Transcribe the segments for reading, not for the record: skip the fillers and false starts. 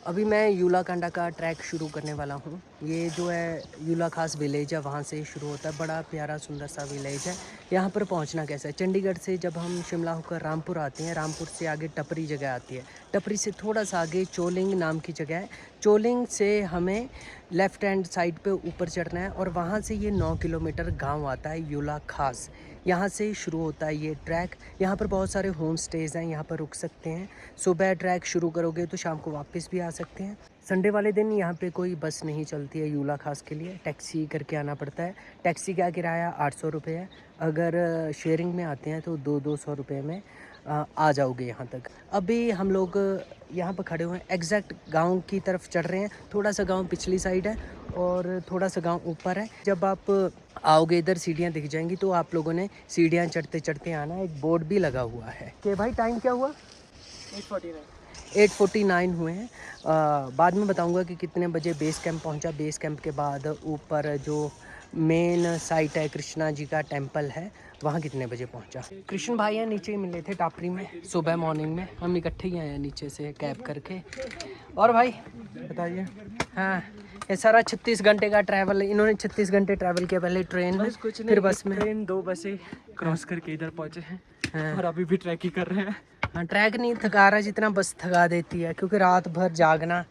अभी मैं यूला कांडा का ट्रैक शुरू करने वाला हूँ। ये जो है यूला खास विलेज है, वहाँ से शुरू होता है। बड़ा प्यारा सुंदर सा विलेज है। यहाँ पर पहुँचना कैसा है, चंडीगढ़ से जब हम शिमला होकर रामपुर आते हैं, रामपुर से आगे टपरी जगह आती है। टपरी से थोड़ा सा आगे चोलिंग नाम की जगह है। चोलिंग से हमें लेफ़्ट हैंड साइड पे ऊपर चढ़ना है और वहाँ से ये 9 किलोमीटर गाँव आता है यूला खास। यहाँ से शुरू होता है ये ट्रैक। यहाँ पर बहुत सारे होम स्टेज़ हैं, यहाँ पर रुक सकते हैं। सुबह ट्रैक शुरू करोगे तो शाम को वापस भी आ सकते हैं। संडे वाले दिन यहाँ पे कोई बस नहीं चलती है यूला खास के लिए, टैक्सी करके आना पड़ता है। टैक्सी का किराया 800 रुपये है। अगर शेयरिंग में आते हैं तो 200 रुपये में आ जाओगे यहाँ तक। अभी हम लोग यहाँ पर खड़े हुए हैं, एग्जैक्ट गांव की तरफ चढ़ रहे हैं। थोड़ा सा गांव पिछली साइड है और थोड़ा सा गांव ऊपर है। जब आप आओगे इधर सीढ़ियाँ दिख जाएंगी तो आप लोगों ने सीढ़ियाँ चढ़ते चढ़ते आना। एक बोर्ड भी लगा हुआ है कि भाई टाइम क्या हुआ, 8:49 हुए हैं। बाद में बताऊंगा कि कितने बजे बेस कैंप पहुंचा। बेस कैंप के बाद ऊपर जो मेन साइट है कृष्णा जी का टेंपल है, वहाँ कितने बजे पहुंचा। कृष्ण भाई हैं नीचे ही मिले थे टापरी में सुबह मॉर्निंग में। हम इकट्ठे ही आए हैं नीचे से कैब करके। और भाई बताइए। हाँ, ये सारा 36 घंटे का ट्रैवल, इन्होंने 36 घंटे ट्रैवल किया। पहले ट्रेन में, फिर बस में। ट्रेन 2 बसें क्रॉस करके इधर पहुँचे हैं और अभी भी ट्रैक ही कर रहे हैं। हाँ, ट्रैक नहीं थका रहा जितना बस थका देती है, क्योंकि रात भर जागना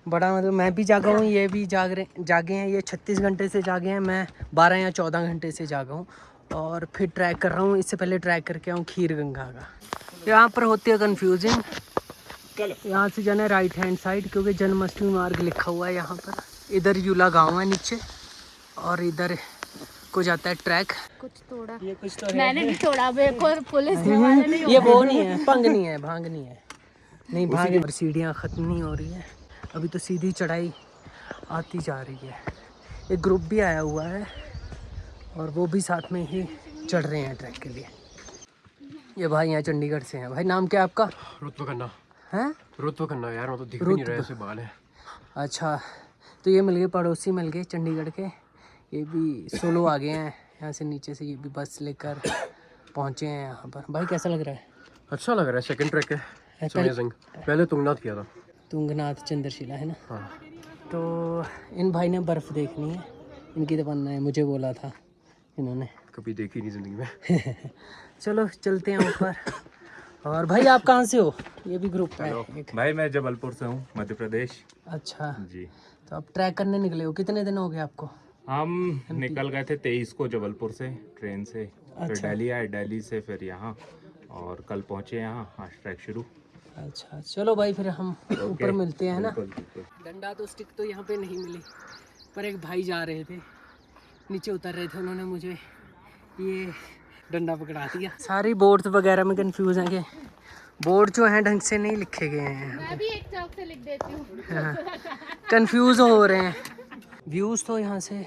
बड़ा, मतलब मैं भी जागा हूँ, ये भी जागे हैं। ये 36 घंटे से जागे हैं, मैं 12 या 14 घंटे से जागा हूँ और फिर ट्रैक कर रहा हूँ। इससे पहले ट्रैक करके आऊँ खीर गंगा का। यहाँ पर होती है कन्फ्यूजिंग। यहाँ से जाना है राइट हैंड साइड, क्योंकि जन्माष्टमी मार्ग लिखा हुआ है यहाँ पर। इधर यूला गाँव है नीचे और इधर को जाता है ट्रैक। कुछ तोड़ा, ये कुछ तो मैंने भी तोड़ा, और पुलिस वाले ने ये वो नहीं है, पंग नहीं है, भांग नहीं है, नहीं भांग। और सीढ़ियाँ ख़त्म नहीं हो रही है, अभी तो सीधी चढ़ाई आती जा रही है। एक ग्रुप भी आया हुआ है और वो भी साथ में ही चढ़ रहे हैं ट्रैक के लिए। ये भाई यहाँ चंडीगढ़ से हैं। भाई नाम क्या है आपका? रुतबा खन्ना हैं? रुतबा खन्ना यार, मतलब दिख भी नहीं रहा, ऐसे बाल है। अच्छा, तो ये मिल गए, पड़ोसी मिल गए चंडीगढ़ के। ये भी सोलो आ गए हैं यहाँ से नीचे से, ये भी बस लेकर पहुँचे हैं यहाँ पर। भाई कैसा लग रहा है? अच्छा लग रहा है, सेकंड ट्रैक है, अमेजिंग। पहले तुंगनाथ किया था। तुंगनाथ चंद्रशिला है ना। हाँ। तो इन भाई ने बर्फ़ देखनी है, इनकी तमन्ना है, मुझे बोला था इन्होंने। कभी देखी नहीं ज़िंदगी में। चलो चलते हैं ऊपर। और भाई आप कहाँ से हो? ये भी ग्रुप है एक। भाई मैं जबलपुर से हूँ, मध्य प्रदेश। अच्छा जी। तो आप ट्रैक करने निकले हो, कितने दिन हो गए आपको? हम निकल गए थे 23 को जबलपुर से ट्रेन से। फिर अच्छा। दिल्ली आए, दिल्ली से फिर यहाँ और कल पहुँचे यहाँ। आज ट्रैक शुरू। अच्छा चलो भाई, फिर हम ऊपर मिलते हैं ना। बिल्कुल बिल्कुल। डंडा तो स्टिक तो यहाँ पे नहीं मिली, पर एक भाई जा रहे थे, नीचे उतर रहे थे, उन्होंने मुझे ये डंडा पकड़ा दिया। सारी बोर्ड्स वगैरह में कंफ्यूज हैं कि बोर्ड जो हैं ढंग से नहीं लिखे गए हैं। मैं भी एक चौक से लिख देती हूँ। हाँ, कंफ्यूज हो रहे हैं। व्यूज़ तो यहाँ से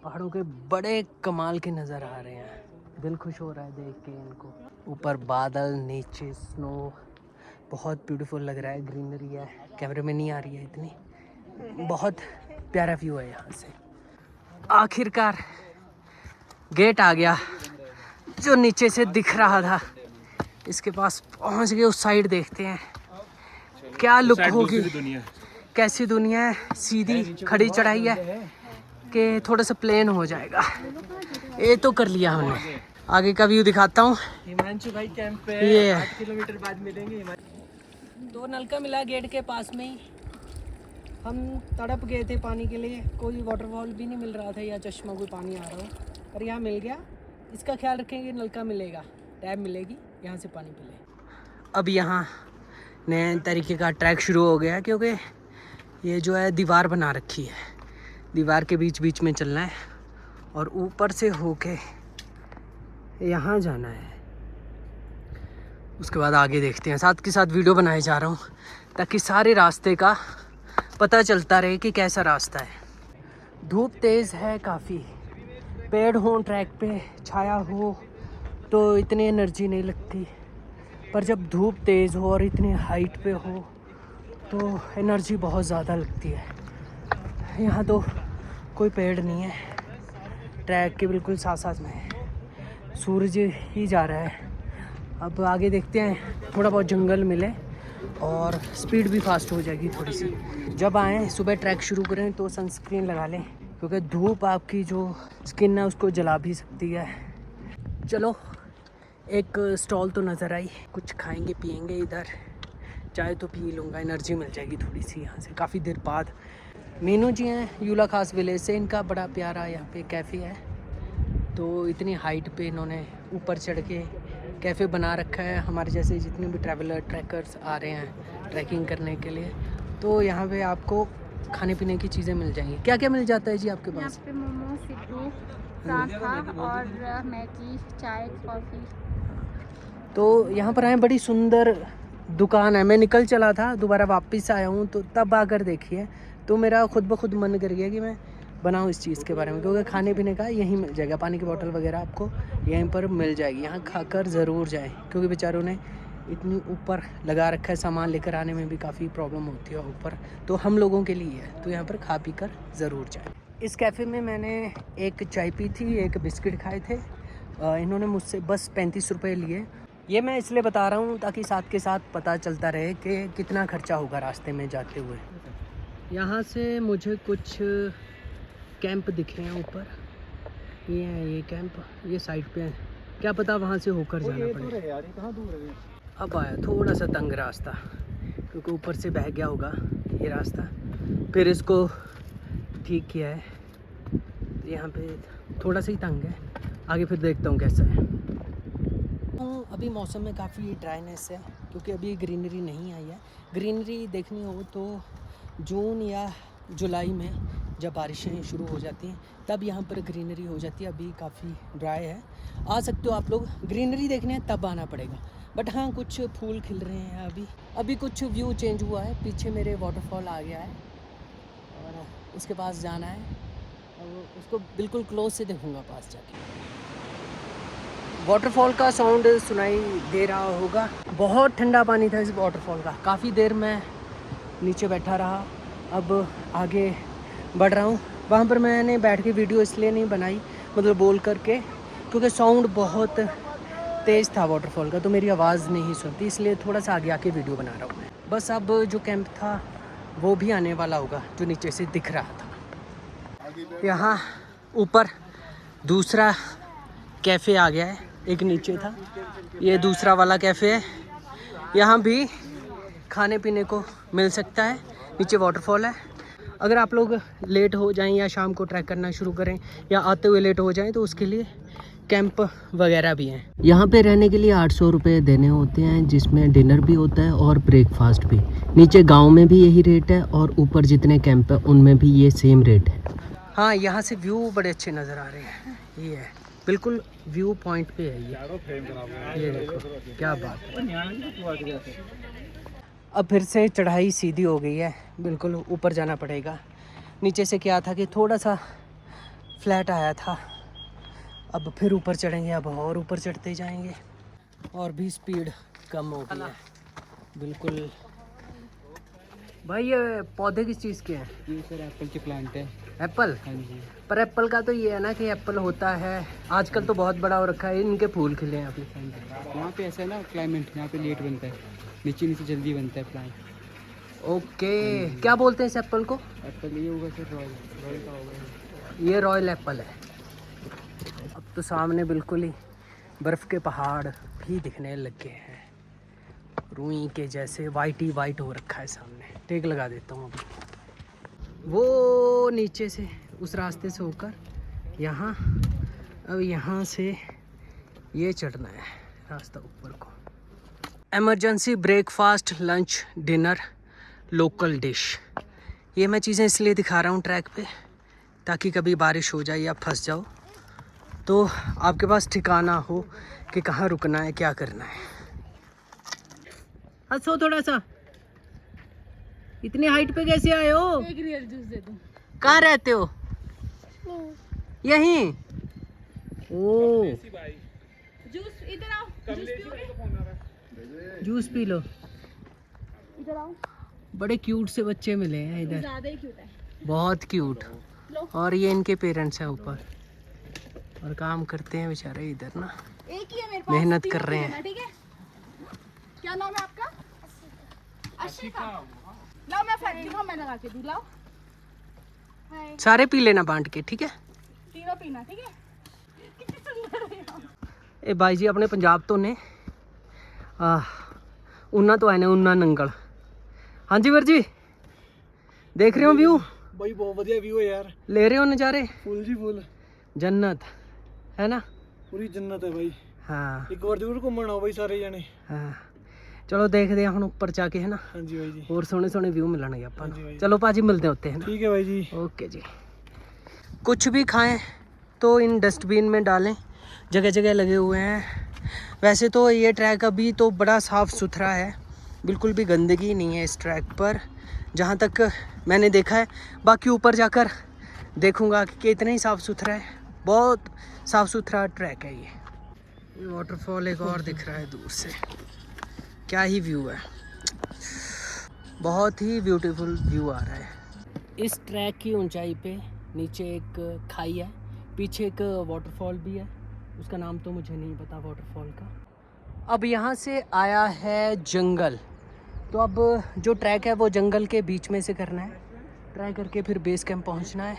पहाड़ों के बड़े कमाल के नज़र आ रहे हैं, दिल खुश हो रहा है देख के इनको। ऊपर बादल, नीचे स्नो, बहुत ब्यूटीफुल लग रहा है। ग्रीनरी है, कैमरे में नहीं आ रही है इतनी, बहुत प्यारा व्यू है यहाँ से। आखिरकार गेट आ गया जो नीचे से दिख रहा था, इसके पास पहुँच गए। उस साइड देखते हैं क्या लुक होगी, कैसी दुनिया है। सीधी खड़ी चढ़ाई है कि थोड़ा सा प्लेन हो जाएगा। ये तो कर लिया हमने। आगे का व्यू दिखाता हूँ। हिमांशु भाई कैंप पे ये 8 किलोमीटर बाद मिलेंगे। 2 नलका मिला गेट के पास में ही। हम तड़प गए थे पानी के लिए, कोई वाटरफॉल भी नहीं मिल रहा था या चश्मा कोई पानी आ रहा हो, पर यहाँ मिल गया। इसका ख्याल रखेंगे, नलका मिलेगा, टैब मिलेगी, यहाँ से पानी पिले। अब यहाँ नए तरीके का ट्रैक शुरू हो गया, क्योंकि ये जो है दीवार बना रखी है, दीवार के बीच बीच में चलना है और ऊपर से होके यहाँ जाना है। उसके बाद आगे देखते हैं। साथ के साथ वीडियो बनाए जा रहा हूँ ताकि सारे रास्ते का पता चलता रहे कि कैसा रास्ता है। धूप तेज़ है काफ़ी, पेड़ हों ट्रैक पे, छाया हो तो इतनी एनर्जी नहीं लगती, पर जब धूप तेज़ हो और इतनी हाइट पे हो तो एनर्जी बहुत ज़्यादा लगती है। यहाँ तो कोई पेड़ नहीं है, ट्रैक के बिल्कुल साथ साथ में है, सूरज ही जा रहा है। अब आगे देखते हैं, थोड़ा बहुत जंगल मिले और स्पीड भी फास्ट हो जाएगी थोड़ी सी। जब आएँ सुबह ट्रैक शुरू करें तो सनस्क्रीन लगा लें, क्योंकि धूप आपकी जो स्किन है उसको जला भी सकती है। चलो एक स्टॉल तो नज़र आई, कुछ खाएंगे पिएंगे इधर, चाय तो पी लूँगा, एनर्जी मिल जाएगी थोड़ी सी यहाँ से काफ़ी देर बाद। मीनू जी हैं यूला खास विलेज से, इनका बड़ा प्यारा यहाँ पे कैफ़े है। तो इतनी हाइट पे इन्होंने ऊपर चढ़ के कैफ़े बना रखा है। हमारे जैसे जितने भी ट्रैवलर ट्रैकर्स आ रहे हैं ट्रैकिंग करने के लिए, तो यहाँ पे आपको खाने पीने की चीज़ें मिल जाएंगी। क्या क्या मिल जाता है जी आपके यहाँ पास? पे मोमो, सिड्डू, पराठा और मैगी, चाय, कॉफ़ी। तो यहाँ पर आए, बड़ी सुंदर दुकान है। मैं निकल चला था, दोबारा वापस आया हूँ तो तब आकर देखिए, तो मेरा खुद ब खुद मन कर गया कि मैं बनाऊँ इस चीज़ के बारे में, क्योंकि खाने पीने का यहीं मिल जाएगा। पानी की बोतल वगैरह आपको यहीं पर मिल जाएगी। यहाँ खाकर ज़रूर जाएं, क्योंकि बेचारों ने इतनी ऊपर लगा रखा है, सामान लेकर आने में भी काफ़ी प्रॉब्लम होती है ऊपर, तो हम लोगों के लिए है। तो यहाँ पर खा पी कर ज़रूर जाएँ। इस कैफ़े में मैंने एक चाय पी थी, एक बिस्किट खाए थे। इन्होंने मुझसे बस 35 रुपये लिए। ये मैं इसलिए बता रहा हूँ ताकि साथ के साथ पता चलता रहे कि कितना खर्चा होगा रास्ते में जाते हुए। यहाँ से मुझे कुछ कैंप दिखे हैं ऊपर, ये है ये कैंप, ये साइड पे है, क्या पता वहाँ से होकर जाना पड़े। अब आया थोड़ा सा तंग रास्ता, क्योंकि ऊपर से बह गया होगा ये रास्ता, फिर इसको ठीक किया है। यहाँ पे थोड़ा सा ही तंग है, आगे फिर देखता हूँ कैसा है। अभी मौसम में काफ़ी ड्राइनेस है, क्योंकि अभी ग्रीनरी नहीं आई है। ग्रीनरी देखनी हो तो जून या जुलाई में जब बारिशें शुरू हो जाती हैं तब यहाँ पर ग्रीनरी हो जाती है। अभी काफ़ी ड्राई है, आ सकते हो आप लोग। ग्रीनरी देखने हैं तब आना पड़ेगा, बट हाँ कुछ फूल खिल रहे हैं अभी कुछ व्यू चेंज हुआ है। पीछे मेरे वाटरफॉल आ गया है और उसके पास जाना है, और उसको बिल्कुल क्लोज से देखूँगा पास जाके। वाटरफॉल का साउंड सुनाई दे रहा होगा। बहुत ठंडा पानी था इस वाटरफॉल का। काफ़ी देर मैं नीचे बैठा रहा, अब आगे बढ़ रहा हूँ। वहाँ पर मैंने बैठ के वीडियो इसलिए नहीं बनाई, मतलब बोल करके, क्योंकि साउंड बहुत तेज़ था वाटरफॉल का, तो मेरी आवाज़ नहीं सुनती, इसलिए थोड़ा सा आगे आके वीडियो बना रहा हूँ मैं। बस अब जो कैंप था वो भी आने वाला होगा, जो नीचे से दिख रहा था। यहाँ ऊपर दूसरा कैफ़े आ गया है, एक नीचे था, ये दूसरा वाला कैफ़े है। यहाँ भी खाने पीने को मिल सकता है। नीचे वाटरफॉल है। अगर आप लोग लेट हो जाएं या शाम को ट्रैक करना शुरू करें या आते हुए लेट हो जाएं तो उसके लिए कैंप वगैरह भी हैं। यहाँ पे रहने के लिए 800 रुपये देने होते हैं, जिसमें डिनर भी होता है और ब्रेकफास्ट भी। नीचे गांव में भी यही रेट है और ऊपर जितने कैंप है उनमें भी ये सेम रेट है। हाँ, यहाँ से व्यू बड़े अच्छे नज़र आ रहे हैं। ये है बिल्कुल व्यू पॉइंट पे है ये देखो क्या बात है। अब फिर से चढ़ाई सीधी हो गई है, बिल्कुल ऊपर जाना पड़ेगा। नीचे से क्या था कि थोड़ा सा फ्लैट आया था, अब फिर ऊपर चढ़ेंगे, अब और ऊपर चढ़ते जाएंगे और भी स्पीड कम हो गई है बिल्कुल। भाई ये पौधे किस चीज़ के हैं? ये सर एप्पल के प्लांट है। एप्पल? हाँ जी। पर एप्पल का तो ये है ना कि एप्पल होता है आजकल तो बहुत बड़ा हो रखा है, इनके फूल खिले हैं अभी। यहाँ पे ऐसा है ना क्लाइमेट, यहाँ पे लेट बनता है, नीचे नीचे जल्दी बनता है प्लांट। ओके, क्या बोलते हैं इस एप्पल को? एप्पल ये होगा सर, रॉयल का होगा। ये रॉयल एप्पल है। अब तो सामने बिल्कुल ही बर्फ़ के पहाड़ भी दिखने लग गए हैं, रुई के जैसे वाइट ही वाइट हो रखा है सामने। टेक लगा देता हूँ अभी। वो नीचे से उस रास्ते से होकर यहाँ, अब यहाँ से ये चढ़ना है रास्ता ऊपर को। Emergency breakfast, lunch, dinner, local dish. ये मैं चीज़ें इसलिए दिखा रहा हूँ ट्रैक पे ताकि कभी बारिश हो जाए या फंस जाओ तो आपके पास ठिकाना हो कि कहाँ रुकना है, क्या करना है। हंसो थोड़ा सा, इतनी हाइट पे कैसे आए हो? एक रियल जूस दे दूं? कहाँ रहते हो? यहीं? ओ, जूस इधर आओ, जूस पियोगे? Juice P low. इधर आओ, बड़े क्यूट से बच्चे मिले हैं इधर, ज्यादा ही क्यूट है। बहुत क्यूट। लो। और ये इनके पेरेंट्स हैं ऊपर और काम करते हैं बेचारे इधर ना, एक ही है मेरे पास, मेहनत तीनों कर रहे पी हैं। लेना, ठीक है? क्या नाम है आपका? लाओ मैं फैक्ट्री को मैं लगा के दूं, लाओ सारे पी लेना बांट के, ठीक है? तीनों पीना, ठीक है? कितनी सुंदर है यार। ਇਹ ਬਾਈ ਜੀ ਆਪਣੇ ਪੰਜਾਬ ਤੋਂ ਨੇ ਉਹਨਾਂ ਤੋਂ ਆਏ ਨੇ ਉਹਨਾਂ ਨੰਗਲ। ਹਾਂਜੀ ਵੀਰ ਜੀ, ਦੇਖ ਰਹੇ ਹੋ ਵਿਊ? भाई बहुत बढ़िया व्यू है यार, ले रहे हो नज़ारे? फुल जी फुल, जन्नत है ना? पूरी जन्नत है भाई। हाँ एक बार जरूर घूमन आओ भाई सारे जने। हाँ, ਚਲੋ ਦੇਖਦੇ ਹਾਂ ਹੁਣ ਉੱਪਰ ਜਾ ਕੇ, है ना? हाँ जी भाई जी, ਹੋਰ ਸੋਹਣੇ ਸੋਹਣੇ ਵਿਊ ਮਿਲਣਗੇ ਆਪਾਂ ਹਾਂਜੀ ਨੂੰ। ਬਾਈ। ਚਲੋ ਭਾਜੀ मिलते हैं ਉੱਤੇ, है ना? ठीक है भाई जी। ओके जी। कुछ भी खाएं तो इन डस्टबिन में डालें, जगह जगह लगे हुए हैं। वैसे तो ये ट्रैक अभी तो बड़ा साफ़ सुथरा है, बिल्कुल भी गंदगी नहीं है इस ट्रैक पर, जहाँ तक मैंने देखा है। बाकी ऊपर जाकर देखूँगा कि कितना ही साफ़ सुथरा है। बहुत साफ़ सुथरा ट्रैक है ये वाटरफॉल एक और दिख रहा है दूर से, क्या ही व्यू है, बहुत ही ब्यूटीफुल व्यू आ रहा है। इस ट्रैक की ऊंचाई पे नीचे एक खाई है, पीछे एक वाटरफॉल भी है, उसका नाम तो मुझे नहीं पता वाटरफॉल का। अब यहाँ से आया है जंगल, तो अब जो ट्रैक है वो जंगल के बीच में से करना है, ट्राई करके फिर बेस कैंप पहुँचना है।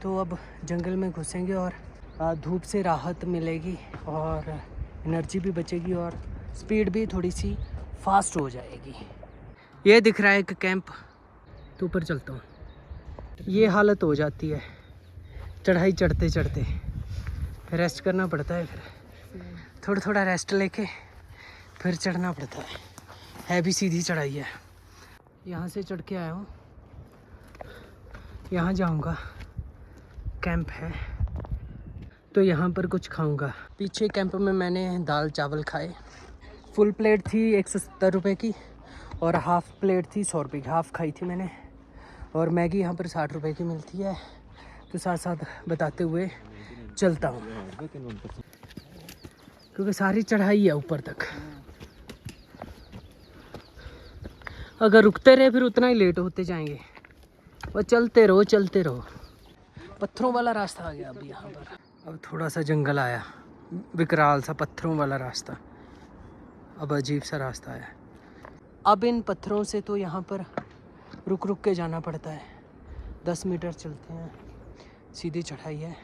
तो अब जंगल में घुसेंगे और धूप से राहत मिलेगी और एनर्जी भी बचेगी और स्पीड भी थोड़ी सी फास्ट हो जाएगी। ये दिख रहा है एक कैंप, तो ऊपर चलता हूँ। ये हालत हो जाती है चढ़ाई चढ़ते चढ़ते, रेस्ट करना पड़ता है, फिर थोड़ा थोड़ा रेस्ट लेके फिर चढ़ना पड़ता है भी सीधी चढ़ाई है। यहाँ से चढ़ के आया हूँ, यहाँ जाऊँगा, कैंप है तो यहाँ पर कुछ खाऊँगा। पीछे कैंप में मैंने दाल चावल खाए, फुल प्लेट थी 170 रुपये की और हाफ़ प्लेट थी 100 रुपये की, हाफ़ खाई थी मैंने। और मैगी यहाँ पर 60 रुपये की मिलती है। तो साथ साथ बताते हुए चलता हूँ, क्योंकि सारी चढ़ाई है ऊपर तक। अगर रुकते रहे फिर उतना ही लेट होते जाएंगे, और चलते रहो चलते रहो। पत्थरों वाला रास्ता आ गया अब यहाँ पर, अब थोड़ा सा जंगल आया, विकराल सा पत्थरों वाला रास्ता, अब अजीब सा रास्ता है। अब इन पत्थरों से तो यहाँ पर रुक रुक के जाना पड़ता है। 10 मीटर चलते हैं, सीधी चढ़ाई है,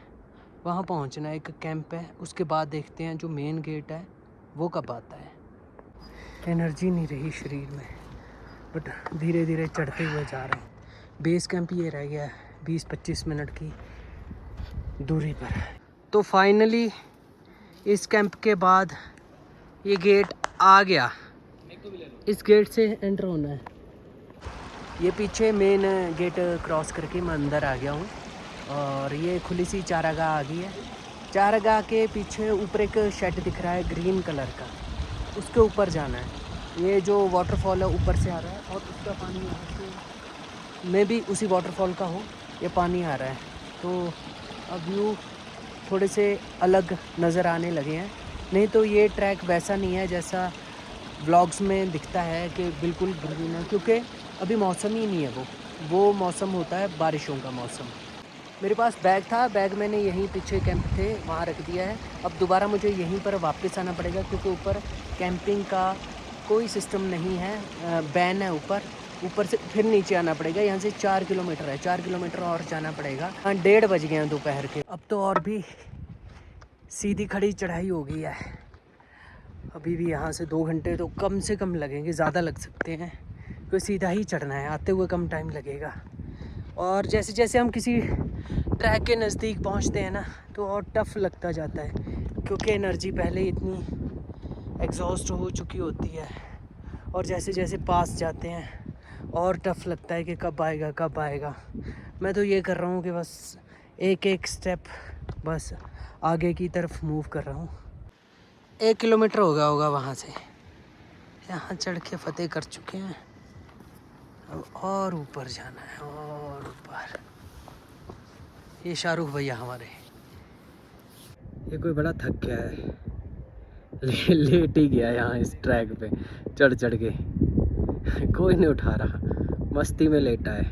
वहाँ पहुँचना है, एक कैंप है, उसके बाद देखते हैं जो मेन गेट है वो कब आता है। एनर्जी नहीं रही शरीर में, बट धीरे धीरे चढ़ते हुए जा रहे हैं। बेस कैंप ये रह गया है 20-25 मिनट की दूरी पर। तो फाइनली इस कैंप के बाद ये गेट आ गया, इस गेट से एंटर होना है। ये पीछे मेन गेट क्रॉस करके मैं अंदर आ गया हूँ और ये खुली सी चारागाह आ गई है। चारागाह के पीछे ऊपर एक शेड दिख रहा है ग्रीन कलर का, उसके ऊपर जाना है। ये जो वाटरफॉल है ऊपर से आ रहा है और उसका पानी यहाँ से, मैं भी उसी वाटरफॉल का हूँ, ये पानी आ रहा है। तो अब व्यू थोड़े से अलग नज़र आने लगे हैं, नहीं तो ये ट्रैक वैसा नहीं है जैसा व्लॉग्स में दिखता है कि बिल्कुल ग्रीन है, क्योंकि अभी मौसम ही नहीं है वो मौसम होता है बारिशों का मौसम। मेरे पास बैग था, बैग मैंने यहीं पीछे कैंप थे वहाँ रख दिया है। अब दोबारा मुझे यहीं पर वापस आना पड़ेगा, क्योंकि ऊपर कैंपिंग का कोई सिस्टम नहीं है, बैन है ऊपर से फिर नीचे आना पड़ेगा। यहाँ से 4 किलोमीटर है, 4 किलोमीटर और जाना पड़ेगा। 1:30 बज गए हैं दोपहर के, अब तो और भी सीधी खड़ी चढ़ाई हो गई है। अभी भी यहाँ से 2 घंटे तो कम से कम लगेंगे, ज़्यादा लग सकते हैं, क्योंकि सीधा ही चढ़ना है, आते हुए कम टाइम लगेगा। और जैसे जैसे हम किसी ट्रैक के नज़दीक पहुँचते हैं ना, तो और टफ़ लगता जाता है, क्योंकि एनर्जी पहले ही इतनी एग्जॉस्ट हो चुकी होती है, और जैसे जैसे पास जाते हैं और टफ़ लगता है कि कब आएगा। मैं तो ये कर रहा हूँ कि बस एक एक स्टेप बस आगे की तरफ मूव कर रहा हूँ। 1 किलोमीटर हो गया होगा वहाँ से, यहाँ चढ़ के फतेह कर चुके हैं। अब और ऊपर जाना है, और ऊपर। ये शाहरुख भैया हमारे, ये कोई बड़ा थक गया है, लेट ही गया यहाँ इस ट्रैक पे चढ़ के, कोई नहीं उठा रहा, मस्ती में लेटा है,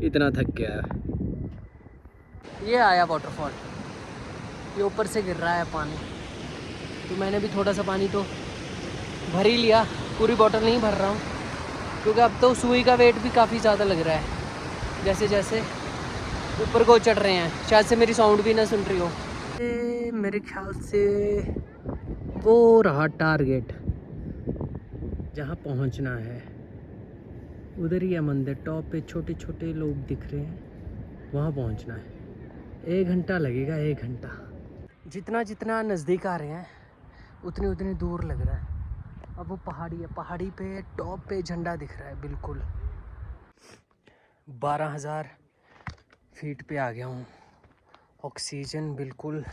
इतना थक गया है। ये आया वाटरफॉल, ये ऊपर से गिर रहा है पानी, तो मैंने भी थोड़ा सा पानी तो भर ही लिया, पूरी बोतल नहीं भर रहा हूँ, क्योंकि अब तो सुई का वेट भी काफ़ी ज़्यादा लग रहा है जैसे जैसे ऊपर को चढ़ रहे हैं। शायद से मेरी साउंड भी ना सुन रही हो। मेरे ख्याल से वो रहा टारगेट जहाँ पहुँचना है। उधर ही है मंदिर, टॉप पे छोटे छोटे लोग दिख रहे हैं, वहाँ पहुँचना है। 1 घंटा लगेगा, 1 घंटा। जितना जितना नज़दीक आ रहे हैं उतनी उतनी दूर लग रहा है। अब वो पहाड़ी है, पहाड़ी पे टॉप पे झंडा दिख रहा है बिल्कुल। 12,000 फीट पे आ गया हूँ। ऑक्सीजन बिल्कुल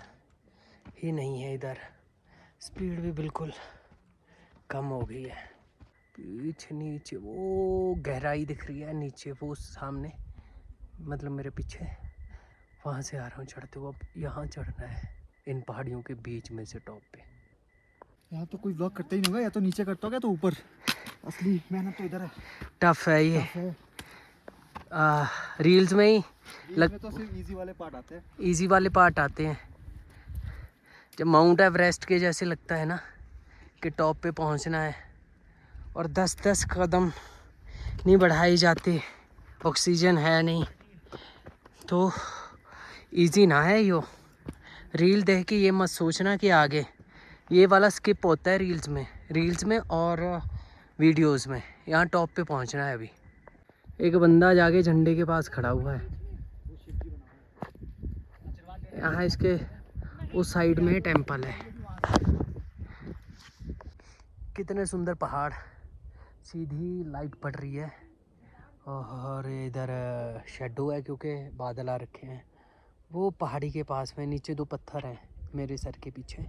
ही नहीं है इधर, स्पीड भी बिल्कुल कम हो गई है। पीछे नीचे वो गहराई दिख रही है, नीचे वो सामने मतलब मेरे पीछे, वहाँ से आ रहा हूँ चढ़ते हुए। अब यहाँ चढ़ना है इन पहाड़ियों के बीच में से टॉप पे। यहाँ तो कोई ब्लॉग करता ही नहीं होगा, या तो नीचे करता होगा तो ऊपर। असली मेहनत तो इधर है। टफ है ये। टफ है। रील्स में ही में तो सिर्फ इजी वाले पार्ट आते हैं। इजी वाले पार्ट आते हैं। जब माउंट एवरेस्ट के जैसे लगता है ना कि टॉप पे पहुंचना है और 10-10 कदम नहीं बढ़ाए जाते, ऑक्सीजन है नहीं, तो इजी ना है यो। रील देख के ये मत सोचना कि आगे ये वाला स्किप होता है रील्स में और वीडियोस में। यहाँ टॉप पे पहुँचना है। अभी एक बंदा जाके झंडे के पास खड़ा हुआ है। यहाँ इसके उस साइड में टेंपल है। कितने सुंदर पहाड़, सीधी लाइट पड़ रही है और इधर शेडो है क्योंकि बादल आ रखे हैं। वो पहाड़ी के पास में नीचे 2 पत्थर हैं मेरे सर के पीछे,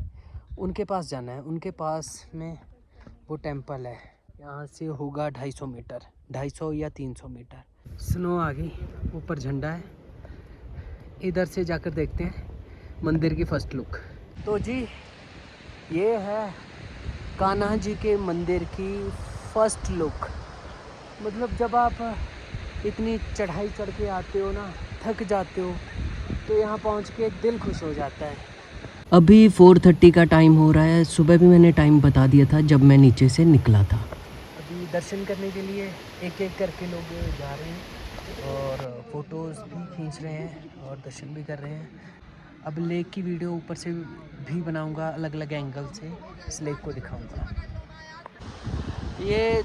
उनके पास जाना है। उनके पास में वो टेंपल है। यहाँ से होगा 250 मीटर, 250 या 300 मीटर। स्नो आ गई, ऊपर झंडा है। इधर से जाकर देखते हैं मंदिर की फर्स्ट लुक। तो जी ये है कान्हा जी के मंदिर की फर्स्ट लुक। मतलब जब आप इतनी चढ़ाई चढ़ के आते हो ना, थक जाते हो, तो यहाँ पहुँच के दिल खुश हो जाता है। अभी 4:30 का टाइम हो रहा है। सुबह भी मैंने टाइम बता दिया था जब मैं नीचे से निकला था। अभी दर्शन करने के लिए एक एक करके लोग जा रहे हैं और फ़ोटोज़ भी खींच रहे हैं और दर्शन भी कर रहे हैं। अब लेक की वीडियो ऊपर से भी बनाऊंगा, अलग अलग एंगल से इस लेक को दिखाऊंगा। ये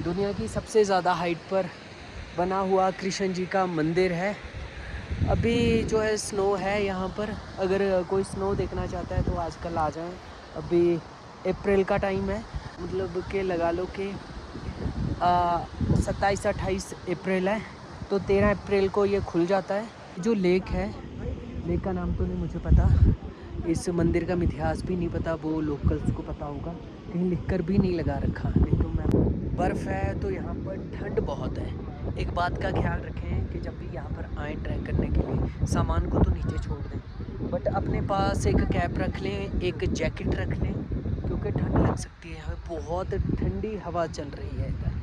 दुनिया की सबसे ज़्यादा हाइट पर बना हुआ कृष्ण जी का मंदिर है। अभी जो है स्नो है यहाँ पर। अगर कोई स्नो देखना चाहता है तो आजकल आ जाएं। अभी अप्रैल का टाइम है, मतलब कि लगा लो कि 27-28 अप्रैल है, तो 13 अप्रैल को ये खुल जाता है। जो लेक है, लेक का नाम तो नहीं मुझे पता, इस मंदिर का इतिहास भी नहीं पता, वो लोकल्स को पता होगा, कहीं लिखकर भी नहीं लगा रखा। नहीं तो मैं बर्फ़ है तो यहाँ पर ठंड बहुत है। एक बात का ख्याल रखें कि जब भी यहाँ पर आएँ ट्रैक करने के लिए, सामान को तो नीचे छोड़ दें, बट अपने पास एक कैप रख लें, एक जैकेट रख लें, क्योंकि ठंड लग सकती है। यहाँ बहुत ठंडी हवा चल रही है इधर।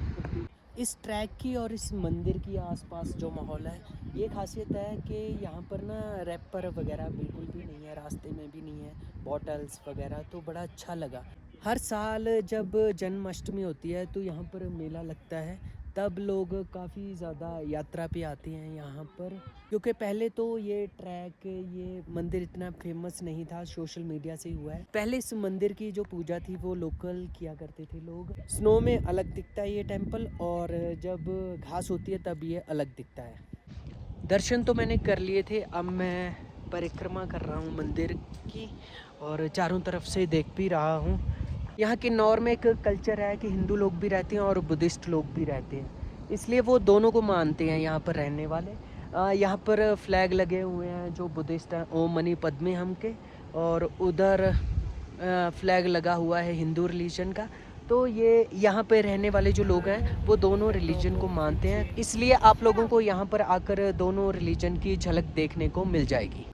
इस ट्रैक की और इस मंदिर की आसपास जो माहौल है, ये खासियत है कि यहाँ पर ना रैपर वगैरह बिल्कुल भी नहीं है, रास्ते में भी नहीं है, बॉटल्स वगैरह, तो बड़ा अच्छा लगा। हर साल जब जन्माष्टमी होती है तो यहाँ पर मेला लगता है, तब लोग काफ़ी ज़्यादा यात्रा पे आते हैं यहाँ पर, क्योंकि पहले तो ये ट्रैक, ये मंदिर इतना फेमस नहीं था, सोशल मीडिया से ही हुआ है। पहले इस मंदिर की जो पूजा थी वो लोकल किया करते थे लोग। स्नो में अलग दिखता है ये टेंपल, और जब घास होती है तब ये अलग दिखता है। दर्शन तो मैंने कर लिए थे, अब मैं परिक्रमा कर रहा हूँ मंदिर की और चारों तरफ से देख भी रहा हूँ। यहाँ के नॉर्थ में एक कल्चर है कि हिंदू लोग भी रहते हैं और बुद्धिस्ट लोग भी रहते हैं, इसलिए वो दोनों को मानते हैं यहाँ पर रहने वाले। यहाँ पर फ्लैग लगे हुए हैं जो बुद्धिस्ट हैं, ओम मनी पद्मे हम के, और उधर फ्लैग लगा हुआ है हिंदू रिलीजन का। तो ये यहाँ पे रहने वाले जो लोग हैं वो दोनों रिलीजन को मानते हैं, इसलिए आप लोगों को यहाँ पर आकर दोनों रिलीजन की झलक देखने को मिल जाएगी।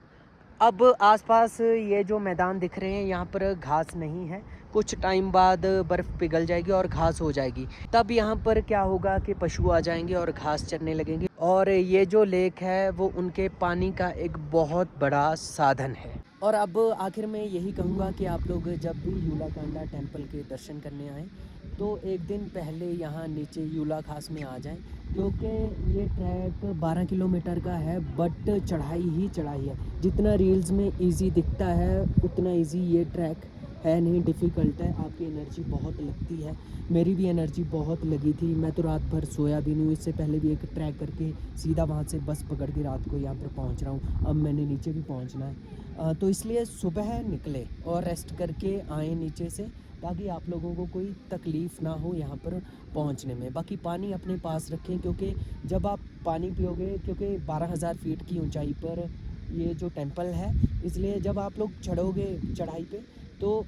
अब आसपास ये जो मैदान दिख रहे हैं, यहाँ पर घास नहीं है, कुछ टाइम बाद बर्फ़ पिघल जाएगी और घास हो जाएगी, तब यहाँ पर क्या होगा कि पशु आ जाएंगे और घास चरने लगेंगे। और ये जो लेक है वो उनके पानी का एक बहुत बड़ा साधन है। और अब आखिर में यही कहूँगा कि आप लोग जब भी यूलाकांडा टेम्पल के दर्शन करने आएँ तो एक दिन पहले यहाँ नीचे यूला खास में आ जाएं, क्योंकि ये ट्रैक 12 किलोमीटर का है, बट चढ़ाई ही चढ़ाई है। जितना रील्स में इजी दिखता है उतना इजी ये ट्रैक है नहीं, डिफ़िकल्ट है। आपकी एनर्जी बहुत लगती है, मेरी भी एनर्जी बहुत लगी थी। मैं तो रात भर सोया भी नहीं हूँ। इससे पहले भी एक ट्रैक करके सीधा वहाँ से बस पकड़ के रात को यहाँ पर पहुँच रहा हूँ। अब मैंने नीचे भी पहुँचना है, तो इसलिए सुबह निकले और रेस्ट करके आए नीचे से, ताकि आप लोगों को कोई तकलीफ़ ना हो यहाँ पर पहुँचने में। बाकी पानी अपने पास रखें, क्योंकि जब आप पानी पियोगे, क्योंकि 12,000 फीट की ऊंचाई पर ये जो टेंपल है, इसलिए जब आप लोग चढ़ोगे चढ़ाई पे तो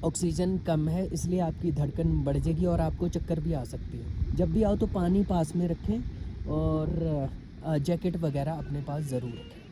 ऑक्सीजन कम है, इसलिए आपकी धड़कन बढ़ जाएगी और आपको चक्कर भी आ सकती है। जब भी आओ तो पानी पास में रखें और जैकेट वगैरह अपने पास ज़रूर रखें।